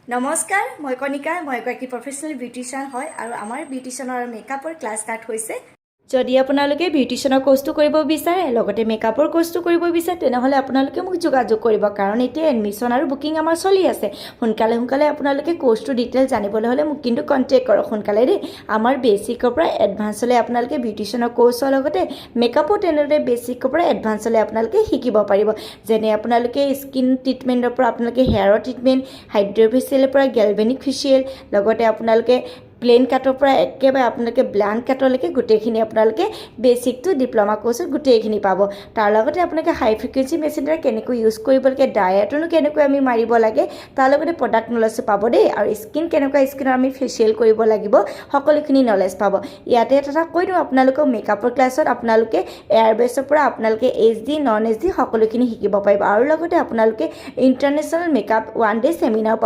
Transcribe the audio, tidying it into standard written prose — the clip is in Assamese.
নমস্কাৰ মই কণিকা মই এগৰাকী প্ৰফেশ্যনেল বিউটিচিয়ান হয় আৰু আমাৰ বিউটিচিয়ানৰ আৰু মেকআপৰ ক্লাছ ষ্টাৰ্ট হৈছে যদি আপোনালোকে বিউটিচিয়ানৰ কোৰ্সটো কৰিব বিচাৰে লগতে মেকআপৰ কোৰ্সটো কৰিব বিচাৰে তেনেহলে আপোনালোকে মোক যোগাযোগ কৰিব কাৰণ এতিয়া এডমিশন আৰু বুকিং আমাৰ চলি আছে সোনকালে আপোনালোকে কোৰ্সটো ডিটেইলছ জানিবলৈ হলে মোক কিন্তু কন্টাক্ট কৰক সোনকালে দেই আমাৰ বেসিকৰ পৰা এডভান্সলৈ আপোনালোকে বিউটিচিয়ানৰ কোৰ্সৰ লগতে মেকআপৰ তেনেদৰে বেসিকৰ পৰা এডভান্সলৈ আপোনালোকে শিকিব পাৰিব যেনে আপোনালোকে স্কিন ট্ৰিটমেন্টৰ পৰা আপোনালোকে হেয়াৰৰ ট্ৰিটমেন্ট হাইড্ৰফেচিয়েলৰ পৰা গেলভেনিক ফেচিয়েল লগতে আপোনালোকে প্লেন কাটৰ পৰা একেবাৰে আপোনালোকে ব্লাণ্ড কাটলৈকে গোটেইখিনি আপোনালোকে বেসিকটো ডিপ্লোমা কোৰ্সত গোটেইখিনি পাব তাৰ লগতে আপোনালোকে হাই ফ্ৰিকুৱেন্সি মেচিনৰে কেনেকৈ ইউজ কৰিব লাগে ডায়েটনো কেনেকৈ আমি মাৰিব লাগে তাৰ লগতে প্ৰডাক্ট নলেজ পাব দেই আৰু স্কিন কেনেকৈ স্কিনৰ আমি ফেচিয়েল কৰিব লাগিব সকলোখিনি নলেজ পাব ইয়াতে এটা কৈ দিওঁ আপোনালোকক মেকআপৰ ক্লাছত আপোনালোকে এয়াৰবেছৰ পৰা আপোনালোকে HD নন HD সকলোখিনি শিকিব পাৰিব আৰু লগতে আপোনালোকে ইণ্টাৰনেশ্যনেল মেকআপ 1 ডে চেমিনাৰ